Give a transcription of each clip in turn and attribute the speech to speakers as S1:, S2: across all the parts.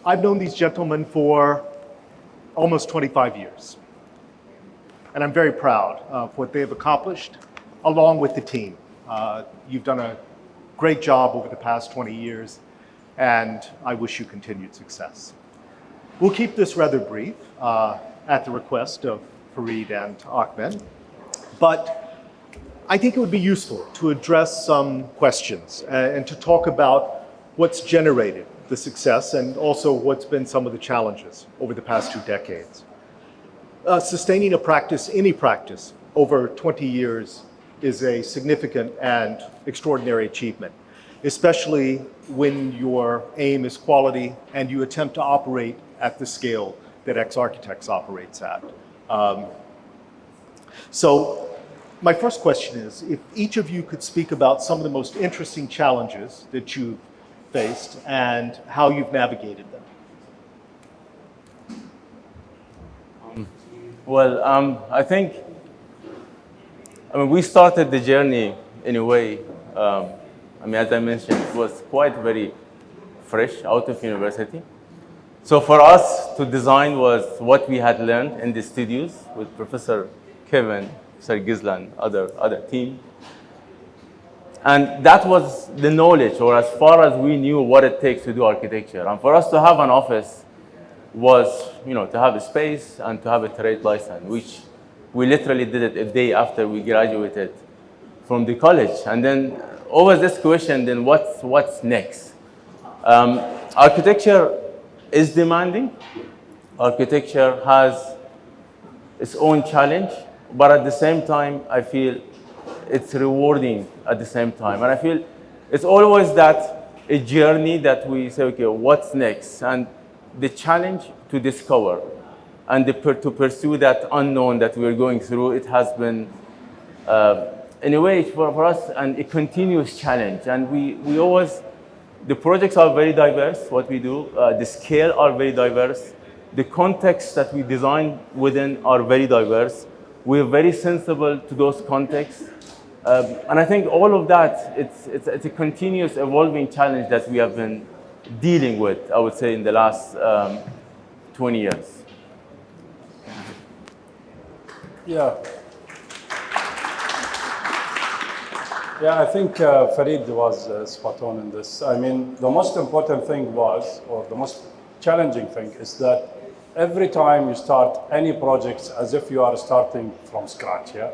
S1: I've known these gentlemen for almost 25 years, and I'm very proud of what they've accomplished along with the team. You've done a great job over the past 20 years, and I wish you continued success. We'll keep this rather brief at the request of Farid and Ahmed, but I think it would be useful to address some questions and to talk about what's generated the success and also what's been some of the challenges over the past 2 decades. Sustaining a practice, any practice, over 20 years is a significant and extraordinary achievement, especially when your aim is quality and you attempt to operate at the scale that X-Architects operates at. So my first question is, if each of you could speak about some of the most interesting challenges that you've faced and how you've navigated them.
S2: I think we started the journey in a way, as I mentioned, it was quite very fresh out of university. So for us to design was what we had learned in the studios with Professor Kevin, Sir Gislan, other team. And that was the knowledge, or as far as we knew what it takes to do architecture. And for us to have an office was, to have a space and to have a trade license, which we literally did it a day after we graduated from the college. And then always this question, then what's next? Architecture is demanding. Architecture has its own challenge, but at the same time, I feel it's rewarding at the same time. And I feel it's always that a journey that we say, okay, what's next? And the challenge to discover and to pursue that unknown that we're going through, it has been, in a way, for us, and a continuous challenge. And we always, the projects are very diverse, what we do. The scale are very diverse. The contexts that we design within are very diverse. We're very sensible to those contexts. And I think all of that, it's a continuous evolving challenge that we have been dealing with, I would say, in the last 20 years.
S3: Yeah, I think Farid was spot on in this. I mean, the most important thing was, or the most challenging thing is that every time you start any projects as if you are starting from scratch, yeah?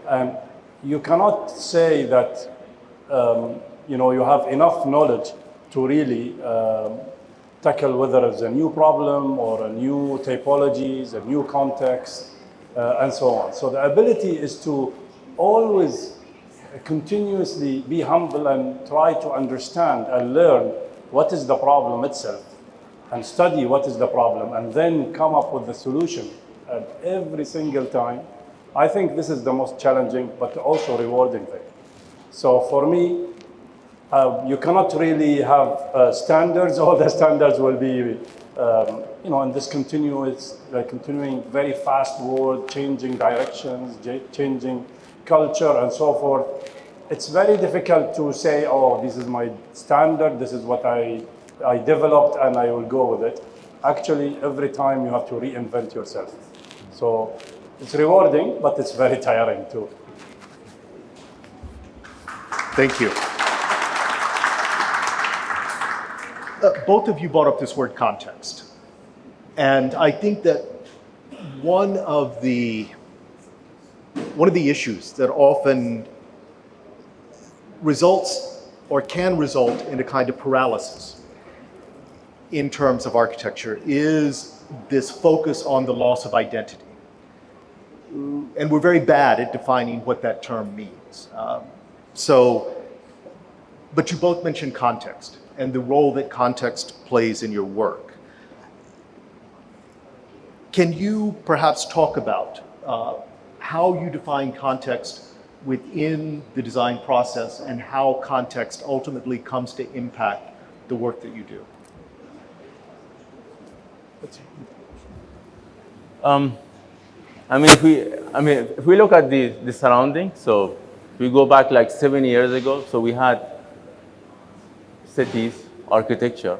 S3: And you cannot say that, you have enough knowledge to really tackle whether it's a new problem or a new typologies, a new context, and so on. So the ability is to always continuously be humble and try to understand and learn what is the problem itself and study what is the problem and then come up with the solution at every single time. I think this is the most challenging but also rewarding thing. So for me, you cannot really have standards. All the standards will be in this continuing very fast world, changing directions, changing culture and so forth. It's very difficult to say, oh, this is my standard, this is what I developed and I will go with it. Actually, every time you have to reinvent yourself. So it's rewarding, but it's very tiring too.
S1: Thank you. Both of you brought up this word context. And I think that one of the issues that often results or can result in a kind of paralysis in terms of architecture is this focus on the loss of identity. And we're very bad at defining what that term means. But you both mentioned context and the role that context plays in your work. Can you perhaps talk about how you define context within the design process and how context ultimately comes to impact the work that you do?
S2: If we look at the surroundings, so we go back like 7 years ago, so we had cities, architecture,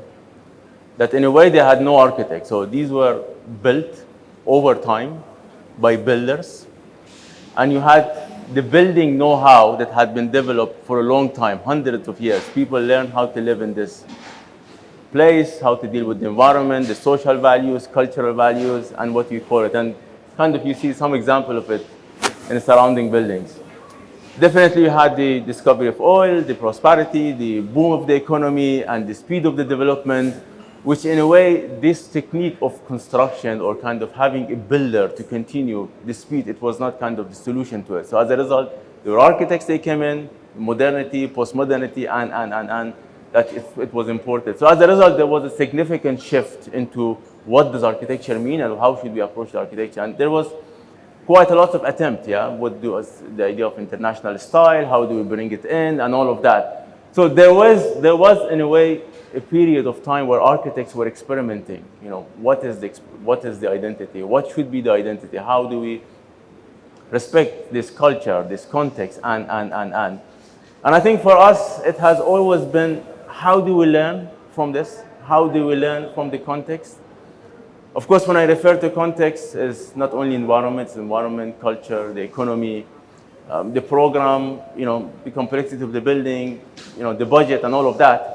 S2: that in a way they had no architect. So these were built over time by builders, and you had the building know-how that had been developed for a long time, hundreds of years. People learned how to live in this place, how to deal with the environment, the social values, cultural values, and what you call it. And kind of you see some example of it in the surrounding buildings. Definitely you had the discovery of oil, the prosperity, the boom of the economy, and the speed of the development, which in a way, this technique of construction or kind of having a builder to continue the speed, it was not kind of the solution to it. So as a result, there were architects, they came in, modernity, post-modernity, and that it was important. So as a result, there was a significant shift into what does architecture mean and how should we approach the architecture. And there was quite a lot of attempt, yeah? What do the idea of international style, how do we bring it in, and all of that. So there was in a way, a period of time where architects were experimenting, you know, what is the identity? What should be the identity? How do we respect this culture, this context, and. And I think for us, it has always been, how do we learn from this? How do we learn from the context? Of course, when I refer to context, it's not only environment, it's environment, culture, the economy, the program, you know, the complexity of the building, you know, the budget and all of that.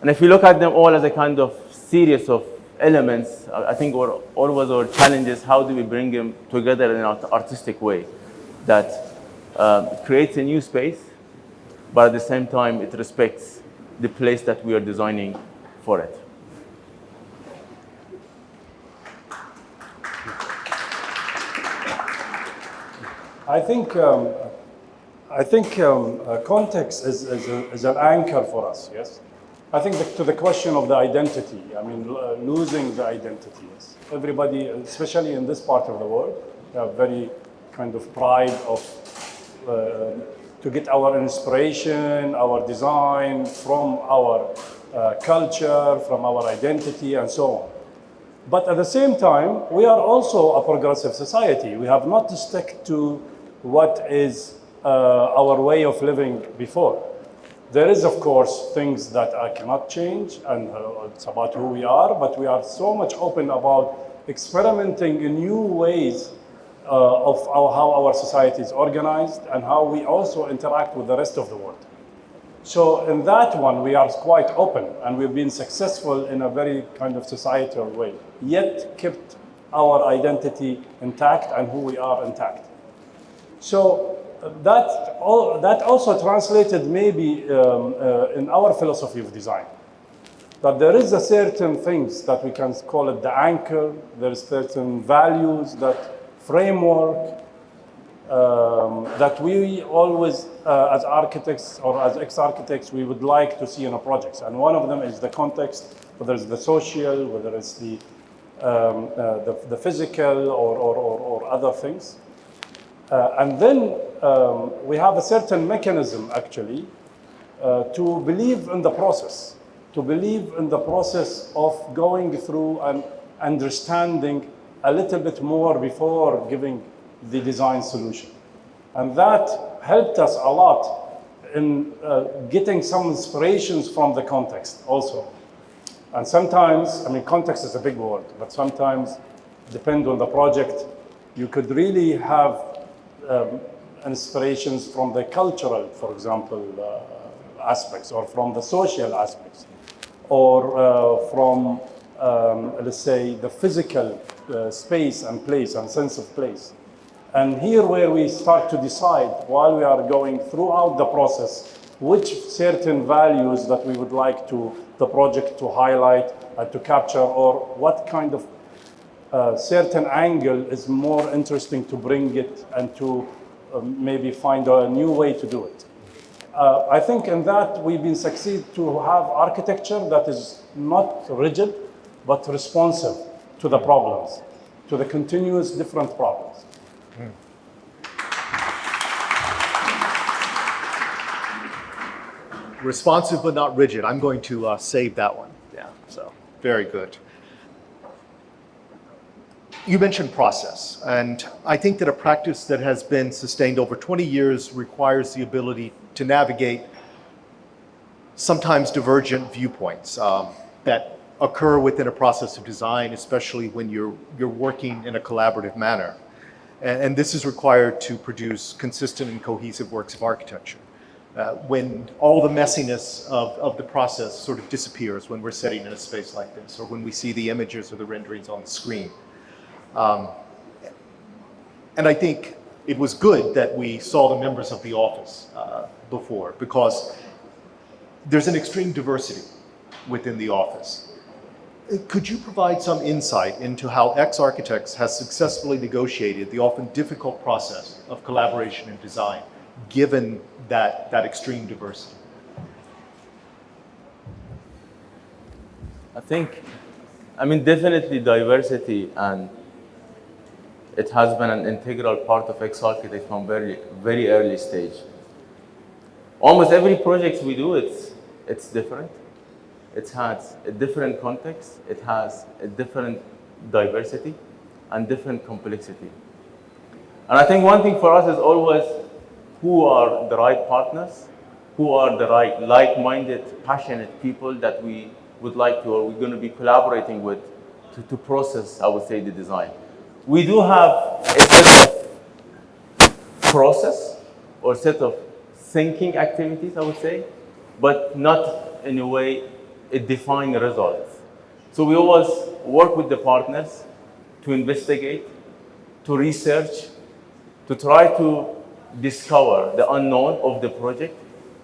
S2: And if you look at them all as a kind of series of elements, I think always our challenge is how do we bring them together in an artistic way that creates a new space, but at the same time, it respects the place that we are designing for it.
S3: I think context is an anchor for us, yes? I think to the question of the identity, I mean, losing the identity, yes. Everybody, especially in this part of the world, have very kind of pride of to get our inspiration, our design from our culture, from our identity, and so on. But at the same time, we are also a progressive society. We have not to stick to what is our way of living before. There is, of course, things that I cannot change, and it's about who we are, but we are so much open about experimenting in new ways of how our society is organized and how we also interact with the rest of the world. So in that one, we are quite open, and we've been successful in a very kind of societal way, yet kept our identity intact and who we are intact. So that also translated maybe in our philosophy of design, that there is a certain things that we can call it the anchor, there is certain values, that framework that we always, as architects or as ex-architects, we would like to see in our projects. And one of them is the context, whether it's the social, whether it's the physical or other things. And then we have a certain mechanism, actually, to believe in the process, of going through and understanding a little bit more before giving the design solution. And that helped us a lot in getting some inspirations from the context also. And sometimes, I mean, context is a big word, but sometimes, depending on the project, you could really have inspirations from the cultural, for example, aspects, or from the social aspects, or from, let's say, the physical space and place and sense of place. And here where we start to decide, while we are going throughout the process, which certain values that we would like the project to highlight, to capture, or what kind of certain angle is more interesting to bring it and to maybe find a new way to do it. I think in that we've been succeed to have architecture that is not rigid, but responsive to the problems, to the continuous different problems.
S1: Responsive but not rigid. I'm going to save that one. Yeah, so very good. You mentioned process, and I think that a practice that has been sustained over 20 years requires the ability to navigate sometimes divergent viewpoints that occur within a process of design, especially when you're working in a collaborative manner. And this is required to produce consistent and cohesive works of architecture. When all the messiness of the process sort of disappears when we're sitting in a space like this, or when we see the images or the renderings on the screen. And I think it was good that we saw the members of the office before, because there's an extreme diversity within the office. Could you provide some insight into how X Architects has successfully negotiated the often difficult process of collaboration and design, given that extreme diversity?
S2: Definitely diversity, and it has been an integral part of X Architect from very, very early stage. Almost every project we do, it's different. It has a different context. It has a different diversity and different complexity. And I think one thing for us is always who are the right partners, who are the right like-minded, passionate people that we would like to, or we're going to be collaborating with to process, I would say, the design. We do have a set of process or set of thinking activities, I would say, but not in a way it defines results. So we always work with the partners to investigate, to research, to try to discover the unknown of the project.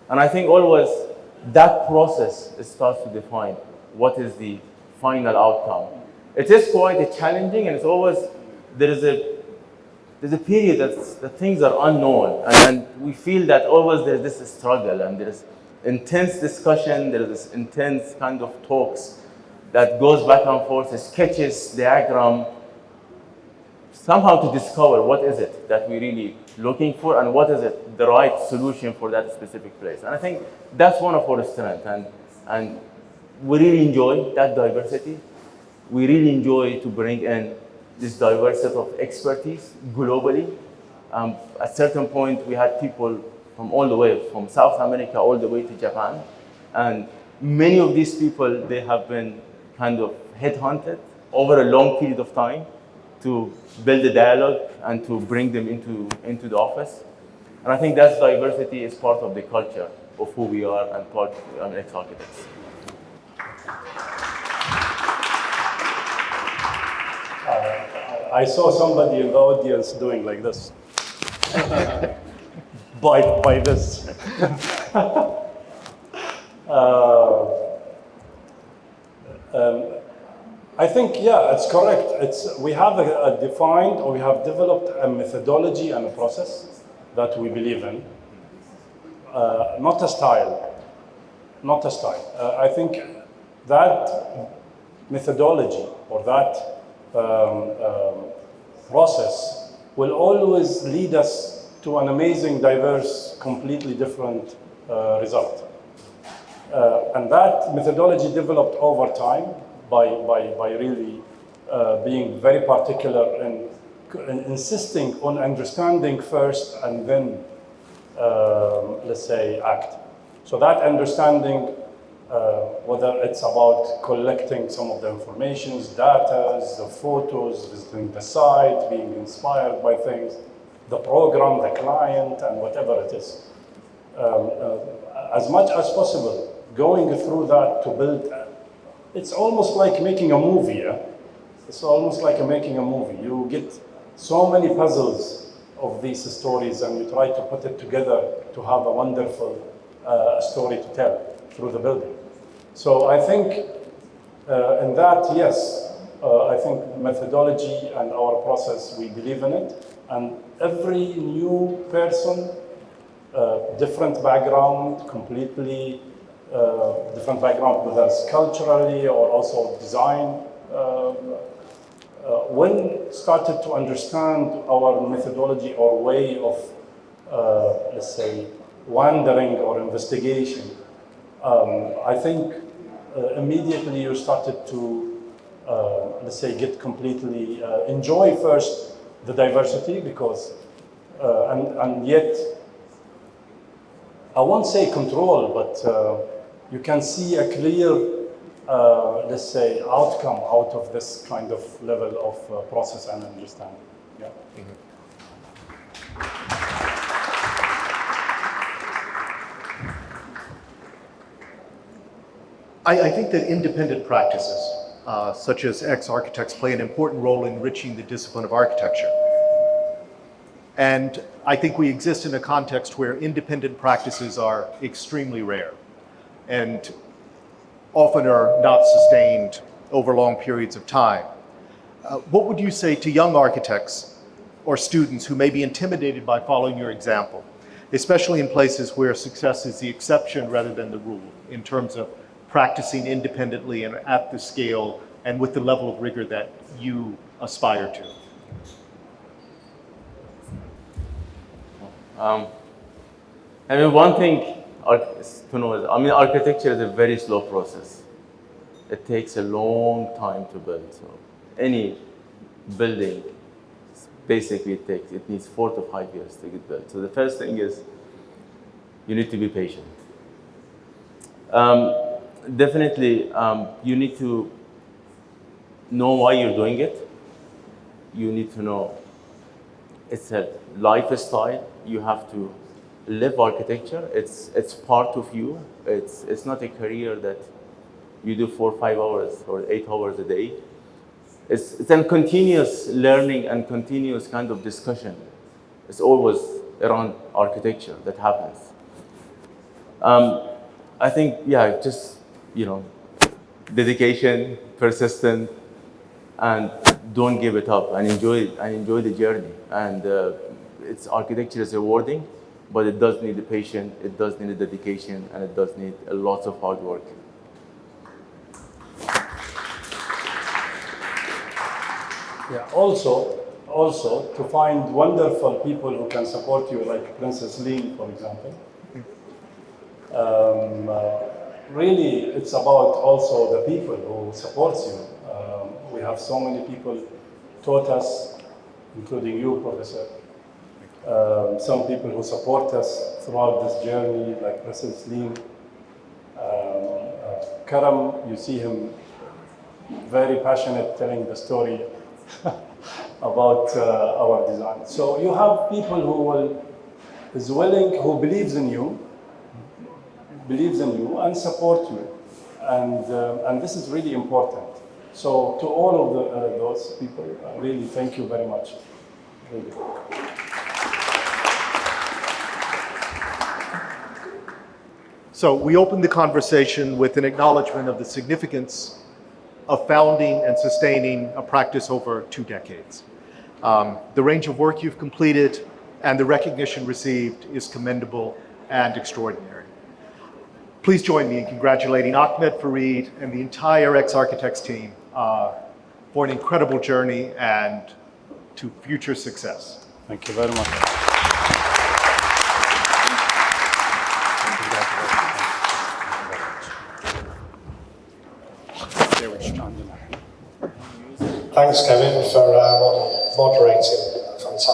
S2: And I think always that process starts to define what is the final outcome. It is quite challenging, and it's always, there's a period that things are unknown, and we feel that always there's this struggle, and there's intense discussion, there's this intense kind of talks that goes back and forth, sketches, diagram, somehow to discover what is it that we're really looking for and what is it, the right solution for that specific place. And I think that's one of our strengths, and we really enjoy that diversity. We really enjoy to bring in this diverse set of expertise globally. At a certain point, we had people from all the way, from South America all the way to Japan. And many of these people, they have been kind of headhunted over a long period of time to build a dialogue and to bring them into the office. And I think that diversity is part of the culture of who we are and part of X Architects.
S3: I saw somebody in the audience doing like this. by this. I think, yeah, it's correct. We have a defined, or we have developed a methodology and a process that we believe in. Not a style. Not a style. I think that methodology or that process will always lead us to an amazing, diverse, completely different result. And that methodology developed over time by really being very particular and insisting on understanding first and then, let's say, act. So that understanding, whether it's about collecting some of the information, data, the photos, visiting the site, being inspired by things, the program, the client, and whatever it is. As much as possible, going through that to build, it's almost like making a movie, yeah? It's almost like making a movie. You get so many puzzles of these stories and you try to put it together to have a wonderful story to tell through the building. So I think in that, yes, I think methodology and our process, we believe in it. And every new person, different background, completely different background, whether it's culturally or also design, when started to understand our methodology or way of, let's say, wandering or investigation, I think immediately you started to, let's say, get completely, enjoy first the diversity because, and yet, I won't say control, but you can see a clear let's say, outcome out of this kind of level of process and understanding. Yeah.
S1: I think that independent practices, such as ex-architects, play an important role in enriching the discipline of architecture. And I think we exist in a context where independent practices are extremely rare and often are not sustained over long periods of time. What would you say to young architects or students who may be intimidated by following your example, especially in places where success is the exception rather than the rule, in terms of practicing independently and at the scale and with the level of rigor that you aspire to?
S2: I mean, one thing to know is, I mean, architecture is a very slow process. It takes a long time to build. So any building, basically it needs 4 to 5 years to get built. So the first thing is you need to be patient. Definitely, you need to know why you're doing it. You need to know it's a lifestyle. You have to live architecture. It's part of you. It's not a career that you do 4 or 5 hours or 8 hours a day. It's a continuous learning and continuous kind of discussion. It's always around architecture that happens. I think, yeah, just, dedication, persistent, and don't give it up, and enjoy the journey. And architecture is rewarding, but it does need the patience, it does need the dedication, and it does need a lot of hard work.
S3: Yeah. Also, to find wonderful people who can support you, like Princess Lean, for example. Really, it's about also the people who support you. We have so many people taught us, including you, Professor. Some people who support us throughout this journey, like Princess Lean. Karam, you see him very passionate telling the story about our design. So you have people who believes in you and support you, and this is really important. So to all of those people, really thank you very much. Really.
S1: So we opened the conversation with an acknowledgement of the significance of founding and sustaining a practice over 2 decades. The range of work you've completed and the recognition received is commendable and extraordinary. Please join me in congratulating Ahmed, Farid, and the entire ex-architects team for an incredible journey and to future success.
S3: Thank you very much.
S1: There we go.
S4: Thanks, Kevin, for moderating.